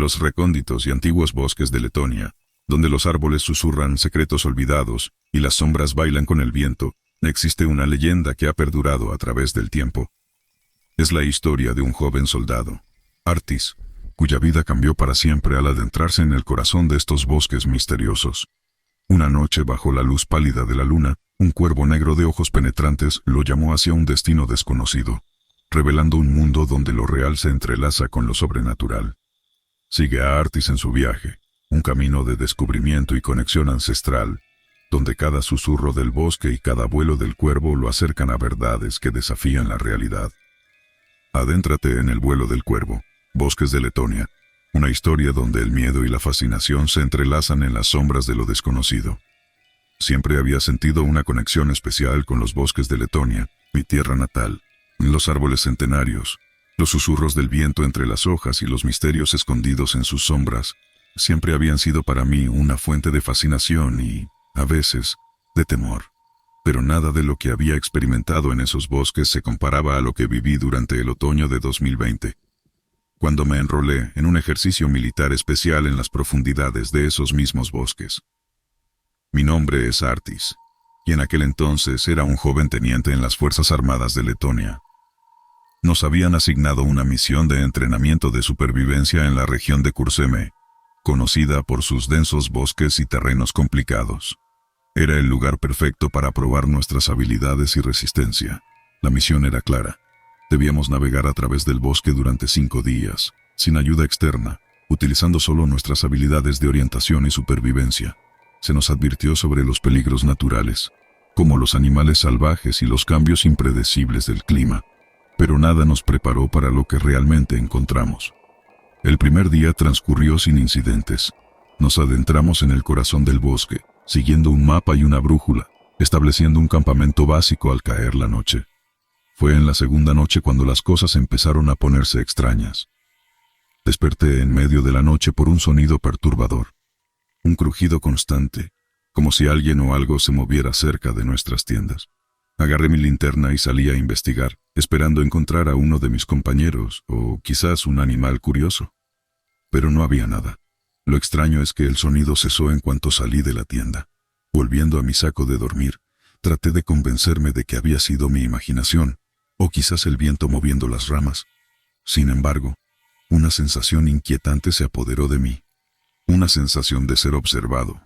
los recónditos y antiguos bosques de Letonia, donde los árboles susurran secretos olvidados y las sombras bailan con el viento, existe una leyenda que ha perdurado a través del tiempo. Es la historia de un joven soldado, Artis, cuya vida cambió para siempre al adentrarse en el corazón de estos bosques misteriosos. Una noche bajo la luz pálida de la luna, un cuervo negro de ojos penetrantes lo llamó hacia un destino desconocido, revelando un mundo donde lo real se entrelaza con lo sobrenatural. Sigue a Artis en su viaje, un camino de descubrimiento y conexión ancestral, donde cada susurro del bosque y cada vuelo del cuervo lo acercan a verdades que desafían la realidad. Adéntrate en el vuelo del cuervo, Bosques de Letonia, una historia donde el miedo y la fascinación se entrelazan en las sombras de lo desconocido. Siempre había sentido una conexión especial con los bosques de Letonia, mi tierra natal, los árboles centenarios, los susurros del viento entre las hojas y los misterios escondidos en sus sombras, siempre habían sido para mí una fuente de fascinación y, a veces, de temor. Pero nada de lo que había experimentado en esos bosques se comparaba a lo que viví durante el otoño de 2020, cuando me enrolé en un ejercicio militar especial en las profundidades de esos mismos bosques. Mi nombre es Artis, y en aquel entonces era un joven teniente en las Fuerzas Armadas de Letonia. Nos habían asignado una misión de entrenamiento de supervivencia en la región de Kurseme, conocida por sus densos bosques y terrenos complicados. Era el lugar perfecto para probar nuestras habilidades y resistencia. La misión era clara. Debíamos navegar a través del bosque durante 5 días, sin ayuda externa, utilizando solo nuestras habilidades de orientación y supervivencia. Se nos advirtió sobre los peligros naturales, como los animales salvajes y los cambios impredecibles del clima, pero nada nos preparó para lo que realmente encontramos. El primer día transcurrió sin incidentes. Nos adentramos en el corazón del bosque, siguiendo un mapa y una brújula, estableciendo un campamento básico al caer la noche. Fue en la segunda noche cuando las cosas empezaron a ponerse extrañas. Desperté en medio de la noche por un sonido perturbador. Un crujido constante, como si alguien o algo se moviera cerca de nuestras tiendas. Agarré mi linterna y salí a investigar, esperando encontrar a uno de mis compañeros o quizás un animal curioso. Pero no había nada. Lo extraño es que el sonido cesó en cuanto salí de la tienda. Volviendo a mi saco de dormir, traté de convencerme de que había sido mi imaginación, o quizás el viento moviendo las ramas. Sin embargo, una sensación inquietante se apoderó de mí. Una sensación de ser observado.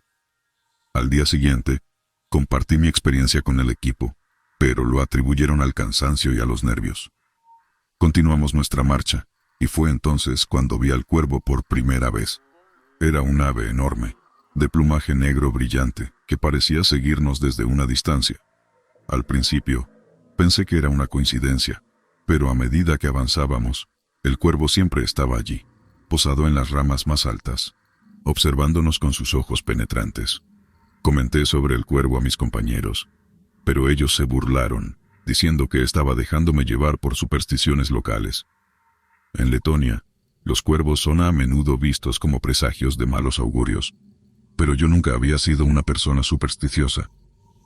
Al día siguiente, compartí mi experiencia con el equipo, pero lo atribuyeron al cansancio y a los nervios. Continuamos nuestra marcha, y fue entonces cuando vi al cuervo por primera vez. Era un ave enorme, de plumaje negro brillante, que parecía seguirnos desde una distancia. Al principio, pensé que era una coincidencia, pero a medida que avanzábamos, el cuervo siempre estaba allí, posado en las ramas más altas, observándonos con sus ojos penetrantes. Comenté sobre el cuervo a mis compañeros, pero ellos se burlaron, diciendo que estaba dejándome llevar por supersticiones locales. En Letonia, los cuervos son a menudo vistos como presagios de malos augurios, pero yo nunca había sido una persona supersticiosa.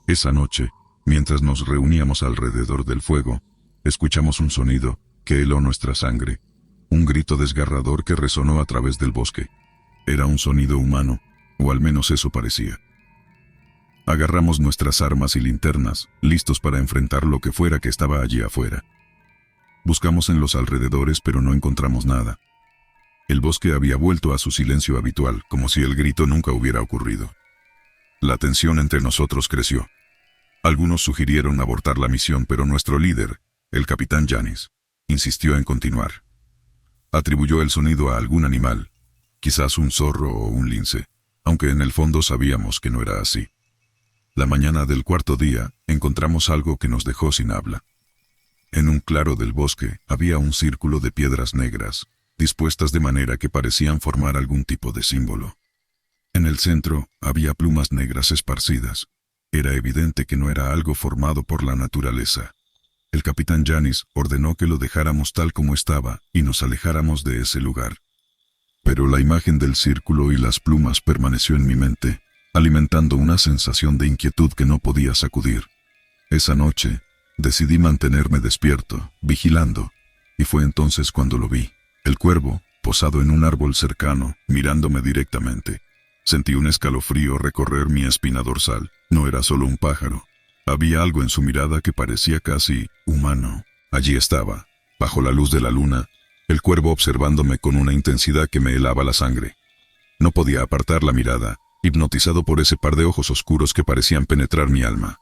Esa noche, mientras nos reuníamos alrededor del fuego, escuchamos un sonido que heló nuestra sangre, un grito desgarrador que resonó a través del bosque. Era un sonido humano, o al menos eso parecía. Agarramos nuestras armas y linternas, listos para enfrentar lo que fuera que estaba allí afuera. Buscamos en los alrededores, pero no encontramos nada. El bosque había vuelto a su silencio habitual, como si el grito nunca hubiera ocurrido. La tensión entre nosotros creció. Algunos sugirieron abortar la misión, pero nuestro líder, el capitán Janis, insistió en continuar. Atribuyó el sonido a algún animal, quizás un zorro o un lince, aunque en el fondo sabíamos que no era así. La mañana del cuarto día, encontramos algo que nos dejó sin habla. En un claro del bosque había un círculo de piedras negras, dispuestas de manera que parecían formar algún tipo de símbolo. En el centro había plumas negras esparcidas. Era evidente que no era algo formado por la naturaleza. El capitán Janis ordenó que lo dejáramos tal como estaba y nos alejáramos de ese lugar. Pero la imagen del círculo y las plumas permaneció en mi mente, alimentando una sensación de inquietud que no podía sacudir. Esa noche, decidí mantenerme despierto, vigilando, y fue entonces cuando lo vi. El cuervo, posado en un árbol cercano, mirándome directamente. Sentí un escalofrío recorrer mi espina dorsal. No era solo un pájaro. Había algo en su mirada que parecía casi humano. Allí estaba, bajo la luz de la luna, el cuervo observándome con una intensidad que me helaba la sangre. No podía apartar la mirada, hipnotizado por ese par de ojos oscuros que parecían penetrar mi alma.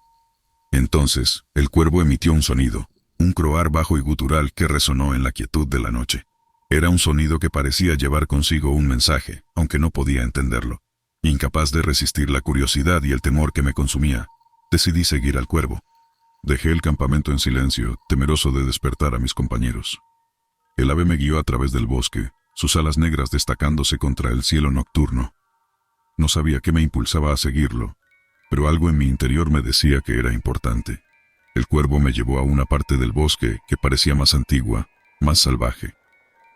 Entonces, el cuervo emitió un sonido, un croar bajo y gutural que resonó en la quietud de la noche. Era un sonido que parecía llevar consigo un mensaje, aunque no podía entenderlo. Incapaz de resistir la curiosidad y el temor que me consumía, decidí seguir al cuervo. Dejé el campamento en silencio, temeroso de despertar a mis compañeros. El ave me guió a través del bosque, sus alas negras destacándose contra el cielo nocturno. No sabía qué me impulsaba a seguirlo, pero algo en mi interior me decía que era importante. El cuervo me llevó a una parte del bosque que parecía más antigua, más salvaje.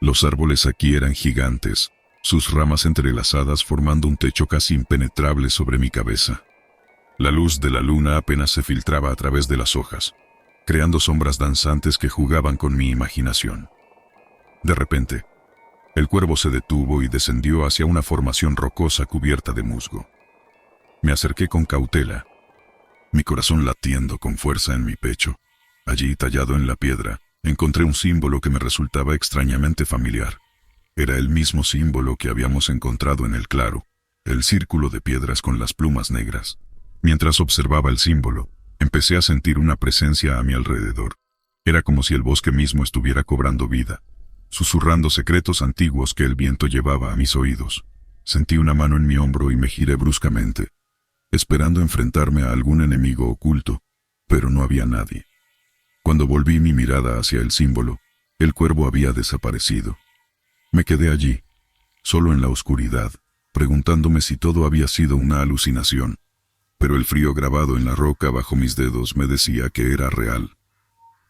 Los árboles aquí eran gigantes, sus ramas entrelazadas formando un techo casi impenetrable sobre mi cabeza. La luz de la luna apenas se filtraba a través de las hojas, creando sombras danzantes que jugaban con mi imaginación. De repente, el cuervo se detuvo y descendió hacia una formación rocosa cubierta de musgo. Me acerqué con cautela, mi corazón latiendo con fuerza en mi pecho. Allí, tallado en la piedra, encontré un símbolo que me resultaba extrañamente familiar. Era el mismo símbolo que habíamos encontrado en el claro, el círculo de piedras con las plumas negras. Mientras observaba el símbolo, empecé a sentir una presencia a mi alrededor. Era como si el bosque mismo estuviera cobrando vida, susurrando secretos antiguos que el viento llevaba a mis oídos. Sentí una mano en mi hombro y me giré bruscamente, esperando enfrentarme a algún enemigo oculto, pero no había nadie. Cuando volví mi mirada hacia el símbolo, el cuervo había desaparecido. Me quedé allí, solo en la oscuridad, preguntándome si todo había sido una alucinación, pero el frío grabado en la roca bajo mis dedos me decía que era real.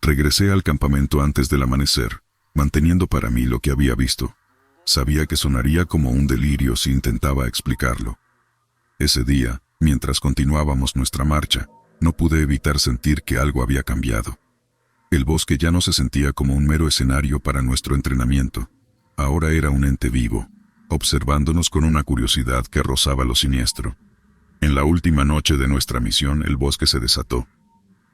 Regresé al campamento antes del amanecer, manteniendo para mí lo que había visto. Sabía que sonaría como un delirio si intentaba explicarlo. Ese día, mientras continuábamos nuestra marcha, no pude evitar sentir que algo había cambiado. El bosque ya no se sentía como un mero escenario para nuestro entrenamiento. Ahora era un ente vivo, observándonos con una curiosidad que rozaba lo siniestro. En la última noche de nuestra misión, el bosque se desató.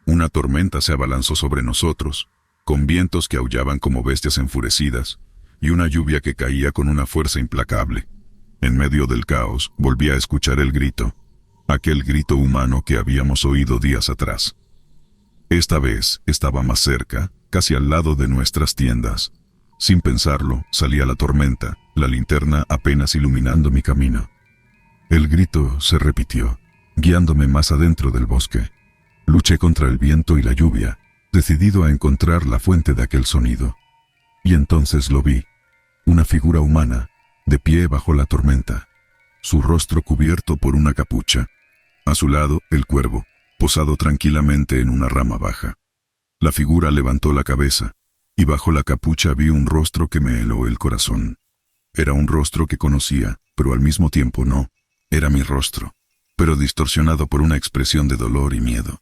Una tormenta se abalanzó sobre nosotros, con vientos que aullaban como bestias enfurecidas, y una lluvia que caía con una fuerza implacable. En medio del caos, volví a escuchar el grito, aquel grito humano que habíamos oído días atrás. Esta vez estaba más cerca, casi al lado de nuestras tiendas. Sin pensarlo, salí a la tormenta, la linterna apenas iluminando mi camino. El grito se repitió, guiándome más adentro del bosque. Luché contra el viento y la lluvia, decidido a encontrar la fuente de aquel sonido. Y entonces lo vi, una figura humana, de pie bajo la tormenta, su rostro cubierto por una capucha. A su lado, el cuervo, posado tranquilamente en una rama baja. La figura levantó la cabeza, y bajo la capucha vi un rostro que me heló el corazón. Era un rostro que conocía, pero al mismo tiempo no. Era mi rostro, pero distorsionado por una expresión de dolor y miedo.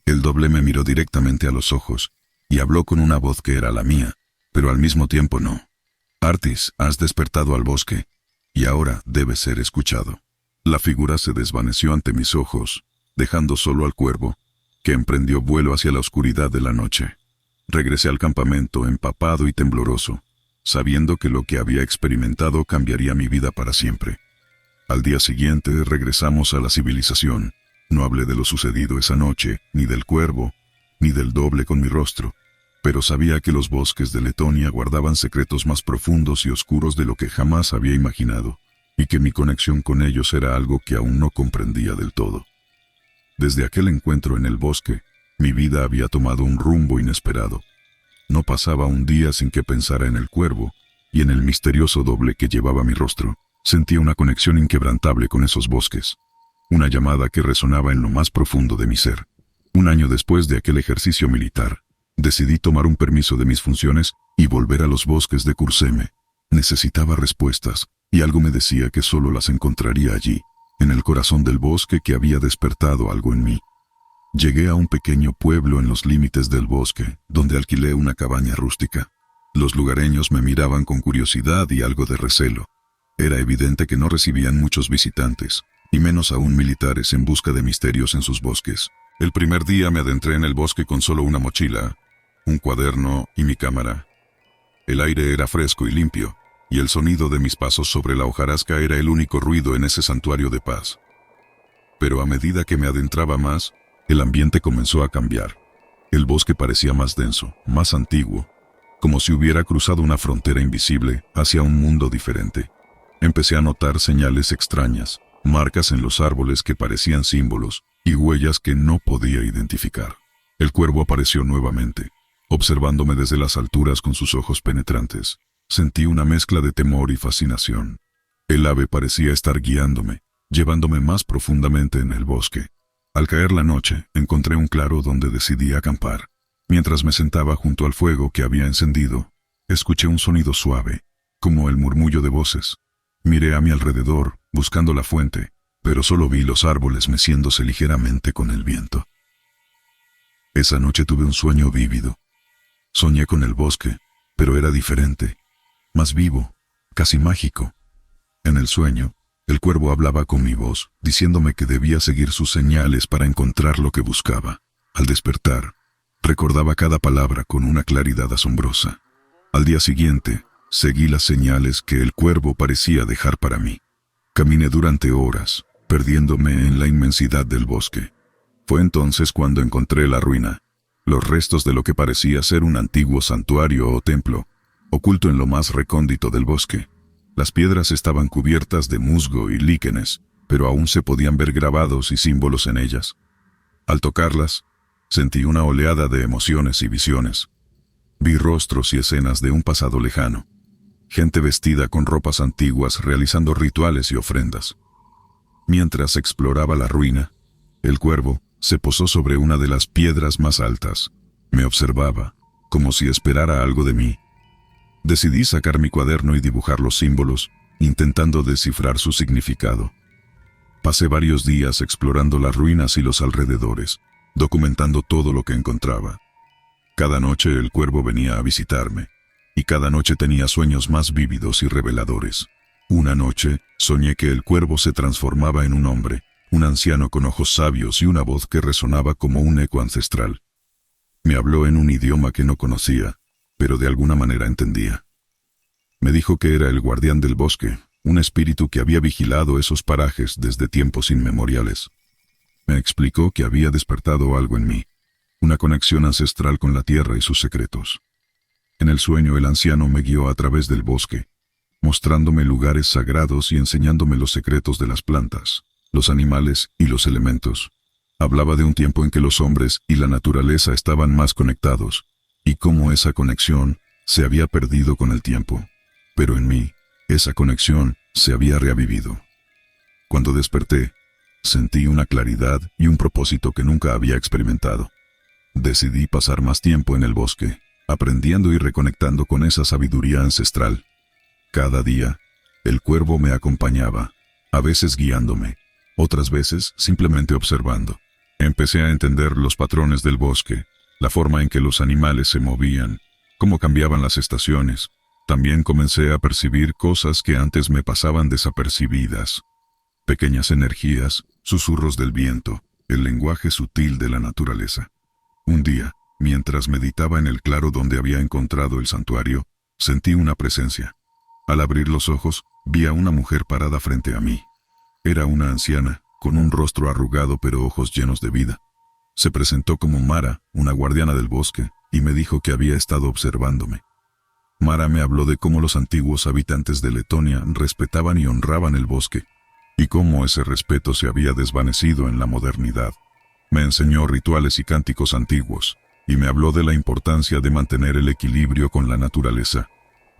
El doble me miró directamente a los ojos, y habló con una voz que era la mía, pero al mismo tiempo no. Artis, has despertado al bosque, y ahora debes ser escuchado. La figura se desvaneció ante mis ojos, dejando solo al cuervo, que emprendió vuelo hacia la oscuridad de la noche. Regresé al campamento empapado y tembloroso, sabiendo que lo que había experimentado cambiaría mi vida para siempre. Al día siguiente regresamos a la civilización. No hablé de lo sucedido esa noche, ni del cuervo, ni del doble con mi rostro, pero sabía que los bosques de Letonia guardaban secretos más profundos y oscuros de lo que jamás había imaginado, y que mi conexión con ellos era algo que aún no comprendía del todo. Desde aquel encuentro en el bosque, mi vida había tomado un rumbo inesperado. No pasaba un día sin que pensara en el cuervo y en el misterioso doble que llevaba mi rostro. Sentía una conexión inquebrantable con esos bosques, una llamada que resonaba en lo más profundo de mi ser. Un año después de aquel ejercicio militar, decidí tomar un permiso de mis funciones y volver a los bosques de Curseme. Necesitaba respuestas, y algo me decía que solo las encontraría allí, en el corazón del bosque que había despertado algo en mí. Llegué a un pequeño pueblo en los límites del bosque, donde alquilé una cabaña rústica. Los lugareños me miraban con curiosidad y algo de recelo. Era evidente que no recibían muchos visitantes, y menos aún militares en busca de misterios en sus bosques. El primer día me adentré en el bosque con solo una mochila, un cuaderno y mi cámara. El aire era fresco y limpio, y el sonido de mis pasos sobre la hojarasca era el único ruido en ese santuario de paz. Pero a medida que me adentraba más, el ambiente comenzó a cambiar. El bosque parecía más denso, más antiguo, como si hubiera cruzado una frontera invisible hacia un mundo diferente. Empecé a notar señales extrañas, marcas en los árboles que parecían símbolos y huellas que no podía identificar. El cuervo apareció nuevamente, observándome desde las alturas con sus ojos penetrantes. Sentí una mezcla de temor y fascinación. El ave parecía estar guiándome, llevándome más profundamente en el bosque. Al caer la noche, encontré un claro donde decidí acampar. Mientras me sentaba junto al fuego que había encendido, escuché un sonido suave, como el murmullo de voces. Miré a mi alrededor, buscando la fuente, pero solo vi los árboles meciéndose ligeramente con el viento. Esa noche tuve un sueño vívido. Soñé con el bosque, pero era diferente, más vivo, casi mágico. En el sueño, el cuervo hablaba con mi voz, diciéndome que debía seguir sus señales para encontrar lo que buscaba. Al despertar, recordaba cada palabra con una claridad asombrosa. Al día siguiente, seguí las señales que el cuervo parecía dejar para mí. Caminé durante horas, perdiéndome en la inmensidad del bosque. Fue entonces cuando encontré la ruina, los restos de lo que parecía ser un antiguo santuario o templo, oculto en lo más recóndito del bosque. Las piedras estaban cubiertas de musgo y líquenes, pero aún se podían ver grabados y símbolos en ellas. Al tocarlas, sentí una oleada de emociones y visiones. Vi rostros y escenas de un pasado lejano. Gente vestida con ropas antiguas realizando rituales y ofrendas. Mientras exploraba la ruina, el cuervo se posó sobre una de las piedras más altas. Me observaba, como si esperara algo de mí. Decidí sacar mi cuaderno y dibujar los símbolos, intentando descifrar su significado. Pasé varios días explorando las ruinas y los alrededores, documentando todo lo que encontraba. Cada noche el cuervo venía a visitarme, y cada noche tenía sueños más vívidos y reveladores. Una noche, soñé que el cuervo se transformaba en un hombre, un anciano con ojos sabios y una voz que resonaba como un eco ancestral. Me habló en un idioma que no conocía, pero de alguna manera entendía. Me dijo que era el guardián del bosque, un espíritu que había vigilado esos parajes desde tiempos inmemoriales. Me explicó que había despertado algo en mí, una conexión ancestral con la tierra y sus secretos. En el sueño el anciano me guió a través del bosque, mostrándome lugares sagrados y enseñándome los secretos de las plantas, los animales y los elementos. Hablaba de un tiempo en que los hombres y la naturaleza estaban más conectados, y cómo esa conexión se había perdido con el tiempo. Pero en mí, esa conexión se había reavivido. Cuando desperté, sentí una claridad y un propósito que nunca había experimentado. Decidí pasar más tiempo en el bosque, aprendiendo y reconectando con esa sabiduría ancestral. Cada día, el cuervo me acompañaba, a veces guiándome, otras veces simplemente observando. Empecé a entender los patrones del bosque, la forma en que los animales se movían, cómo cambiaban las estaciones. También comencé a percibir cosas que antes me pasaban desapercibidas. Pequeñas energías, susurros del viento, el lenguaje sutil de la naturaleza. Un día, mientras meditaba en el claro donde había encontrado el santuario, sentí una presencia. Al abrir los ojos, vi a una mujer parada frente a mí. Era una anciana, con un rostro arrugado pero ojos llenos de vida. Se presentó como Mara, una guardiana del bosque, y me dijo que había estado observándome. Mara me habló de cómo los antiguos habitantes de Letonia respetaban y honraban el bosque, y cómo ese respeto se había desvanecido en la modernidad. Me enseñó rituales y cánticos antiguos, y me habló de la importancia de mantener el equilibrio con la naturaleza.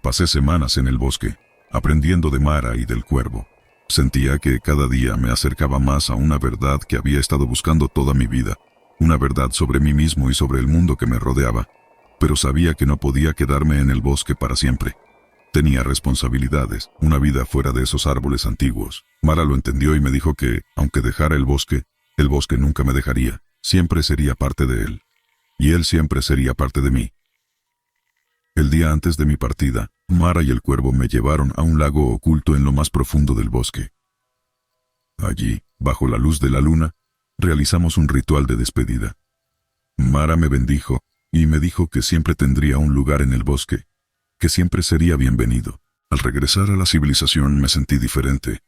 Pasé semanas en el bosque, aprendiendo de Mara y del cuervo. Sentía que cada día me acercaba más a una verdad que había estado buscando toda mi vida, una verdad sobre mí mismo y sobre el mundo que me rodeaba. Pero sabía que no podía quedarme en el bosque para siempre. Tenía responsabilidades, una vida fuera de esos árboles antiguos. Mara lo entendió y me dijo que, aunque dejara el bosque nunca me dejaría, siempre sería parte de él. Y él siempre sería parte de mí. El día antes de mi partida, Mara y el cuervo me llevaron a un lago oculto en lo más profundo del bosque. Allí, bajo la luz de la luna, realizamos un ritual de despedida. Mara me bendijo y me dijo que siempre tendría un lugar en el bosque, que siempre sería bienvenido. Al regresar a la civilización me sentí diferente.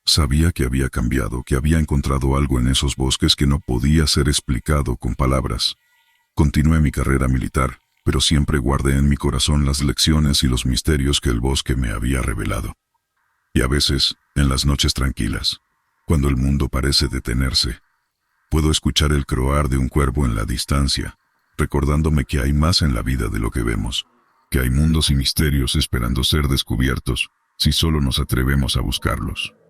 Sabía que había cambiado, que había encontrado algo en esos bosques que no podía ser explicado con palabras. Continué mi carrera militar, pero siempre guardé en mi corazón las lecciones y los misterios que el bosque me había revelado. Y a veces, en las noches tranquilas, cuando el mundo parece detenerse, puedo escuchar el croar de un cuervo en la distancia, recordándome que hay más en la vida de lo que vemos, que hay mundos y misterios esperando ser descubiertos, si solo nos atrevemos a buscarlos.